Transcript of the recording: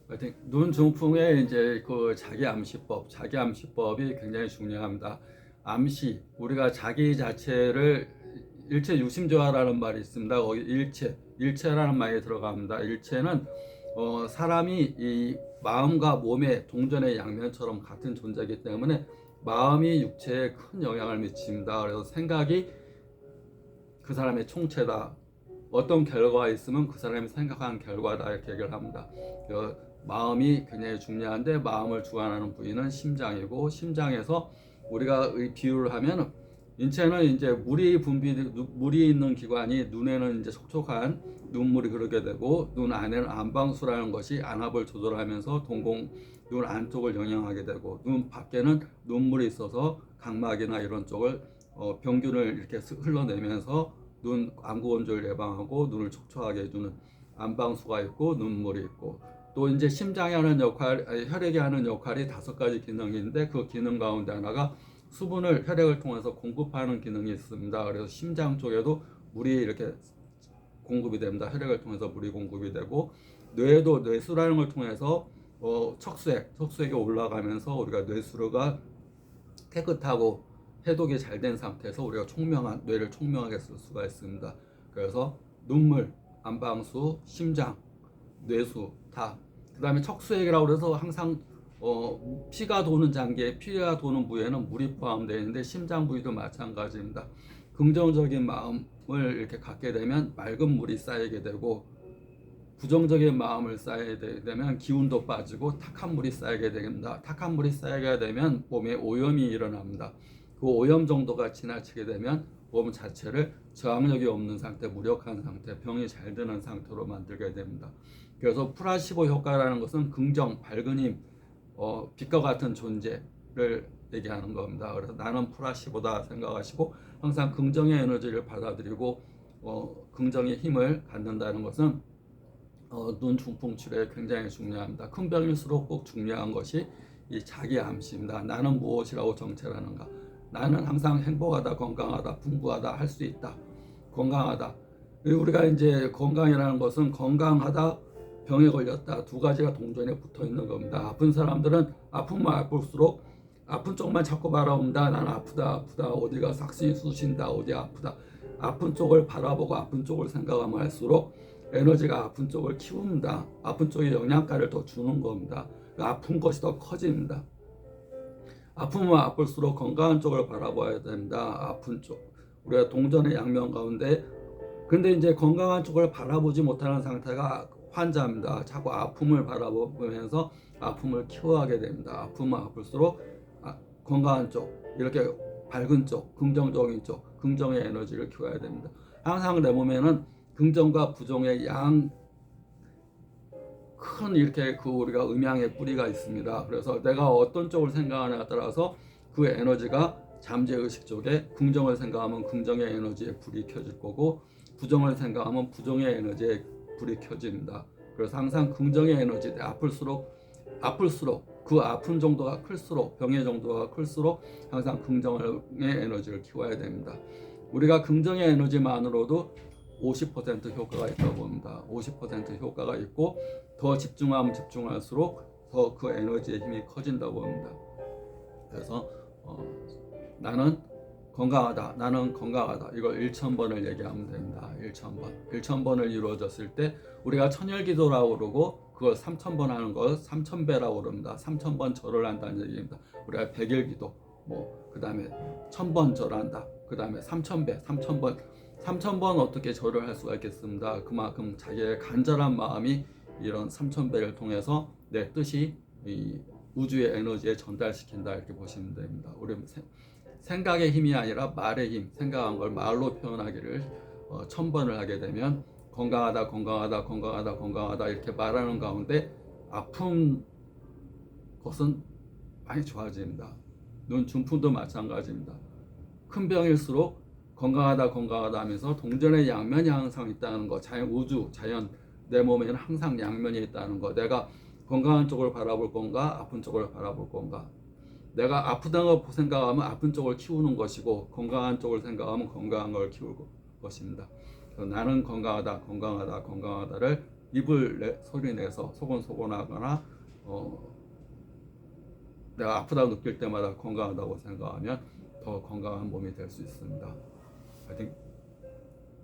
하여튼 눈 중풍의 이제 그 자기 암시법이 굉장히 중요합니다. 암시, 우리가 자기 자체를 일체 유심조화라는 말이 있습니다. 거기 일체라는 말이 들어갑니다. 일체는 사람이 이 마음과 몸의 동전의 양면처럼 같은 존재이기 때문에 마음이 육체에 큰 영향을 미칩니다. 그래서 생각이 그 사람의 총체다. 어떤 결과가 있으면 그 사람이 생각한 결과다, 이렇게 얘기를 합니다. 마음이 굉장히 중요한데, 마음을 주관하는 부위는 심장이고, 심장에서 우리가 비유를 하면 인체는 이제 물이 있는 기관이, 눈에는 이제 촉촉한 눈물이 흐르게 되고, 눈 안에는 안방수라는 것이 안압을 조절하면서 눈 안쪽을 영향하게 되고, 눈 밖에는 눈물이 있어서 각막이나 이런 쪽을 병균을 이렇게 흘러내면서 눈 안구 건조를 예방하고 눈을 촉촉하게 해주는 안방수가 있고, 눈물이 있고, 또 이제 심장이 하는 혈액이 하는 역할이 5가지 기능인데, 그 기능 가운데 하나가 수분을 혈액을 통해서 공급하는 기능이 있습니다. 그래서 심장 쪽에도 물이 이렇게 공급이 됩니다. 혈액을 통해서 물이 공급이 되고, 뇌도 뇌수라는 걸 통해서 척수액이 올라가면서 우리가 뇌수가 깨끗하고 해독이 잘 된 상태에서 우리가 뇌를 총명하게 쓸 수가 있습니다. 그래서 눈물, 안방수, 심장, 뇌수 다. 그다음에 척수액이라고 그래서 항상 피가 도는 장기에, 피가 도는 부위에는 물이 포함되어 있는데, 심장 부위도 마찬가지입니다. 긍정적인 마음을 이렇게 갖게 되면 맑은 물이 쌓이게 되고, 부정적인 마음을 쌓이게 되면 기운도 빠지고 탁한 물이 쌓이게 됩니다. 탁한 물이 쌓이게 되면 몸에 오염이 일어납니다. 그 오염 정도가 지나치게 되면 몸 자체를 저항력이 없는 상태, 무력한 상태, 병이 잘 드는 상태로 만들게 됩니다. 그래서 플라시보 효과라는 것은 긍정, 밝은 힘, 빛과 같은 존재를 얘기하는 겁니다. 그래서 나는 플라시보다 생각하시고 항상 긍정의 에너지를 받아들이고 긍정의 힘을 갖는다는 것은 눈 중풍 치료에 굉장히 중요합니다. 큰 병일수록 꼭 중요한 것이 이 자기 암시입니다. 나는 무엇이라고 정체하는가? 나는 항상 행복하다, 건강하다, 풍부하다, 할 수 있다, 건강하다. 우리가 이제 건강이라는 것은 건강하다, 병에 걸렸다, 2가지가 동전에 붙어 있는 겁니다. 아픈 사람들은 아프면 아플수록 아픈 쪽만 자꾸 바라본다. 난 아프다, 어디가 삭신이 쑤신다, 어디 아프다. 아픈 쪽을 바라보고 아픈 쪽을 생각하면 할수록 에너지가 아픈 쪽을 키웁니다. 아픈 쪽에 영양가를 더 주는 겁니다. 아픈 것이 더 커집니다. 아프면 아플수록 건강한 쪽을 바라봐야 됩니다. 아픈 쪽. 우리가 동전의 양면 가운데, 근데 이제 건강한 쪽을 바라보지 못하는 상태가 환자입니다. 자꾸 아픔을 바라보면서 아픔을 키워하게 됩니다. 아프면 아플수록 건강한 쪽, 이렇게 밝은 쪽, 긍정적인 쪽, 긍정의 에너지를 키워야 됩니다. 항상 내 몸에는 긍정과 부정의 큰 이렇게 우리가 음양의 뿌리가 있습니다. 그래서 내가 어떤 쪽을 생각하냐에 따라서 그 에너지가 잠재의식 쪽에, 긍정을 생각하면 긍정의 에너지에 불이 켜질 거고, 부정을 생각하면 부정의 에너지에 불이 켜집니다. 그래서 항상 긍정의 에너지, 아플수록 그 아픈 정도가 클수록, 병의 정도가 클수록 항상 긍정의 에너지를 키워야 됩니다. 우리가 긍정의 에너지만으로도 50% 효과가 있다고 봅니다. 50% 효과가 있고, 더 집중하면 집중할수록 더 그 에너지의 힘이 커진다고 봅니다. 그래서 나는 건강하다. 이걸 1000번을 얘기하면 됩니다. 1000번을 이루어졌을 때 우리가 천열기도라고 그러고, 그걸 3000번 하는 걸 3000배라고 그럽니다. 3000번 절을 한다는 얘기입니다. 우리가 100일기도, 그 다음에 1000번 절한다. 그 다음에 3000배, 3000번 어떻게 절을 할 수가 있겠습니다. 그만큼 자기의 간절한 마음이 이런 3000배를 통해서 내 뜻이 이 우주의 에너지에 전달시킨다, 이렇게 보시면 됩니다. 우리 생각의 힘이 아니라 말의 힘, 생각한 걸 말로 표현하기를 1000번을 하게 되면 건강하다 이렇게 말하는 가운데 아픈 것은 많이 좋아집니다. 눈 중풍도 마찬가지입니다. 큰 병일수록 건강하다 하면서 동전의 양면이 항상 있다는 거, 자연, 내 몸에는 항상 양면이 있다는 거. 내가 건강한 쪽을 바라볼 건가, 아픈 쪽을 바라볼 건가. 내가 아프다고 생각하면 아픈 쪽을 키우는 것이고, 건강한 쪽을 생각하면 건강한 걸 키울 것입니다. 나는 건강하다를 입을 소리 내서 소곤소곤하거나 내가 아프다고 느낄 때마다 건강하다고 생각하면 더 건강한 몸이 될 수 있습니다. 파이팅!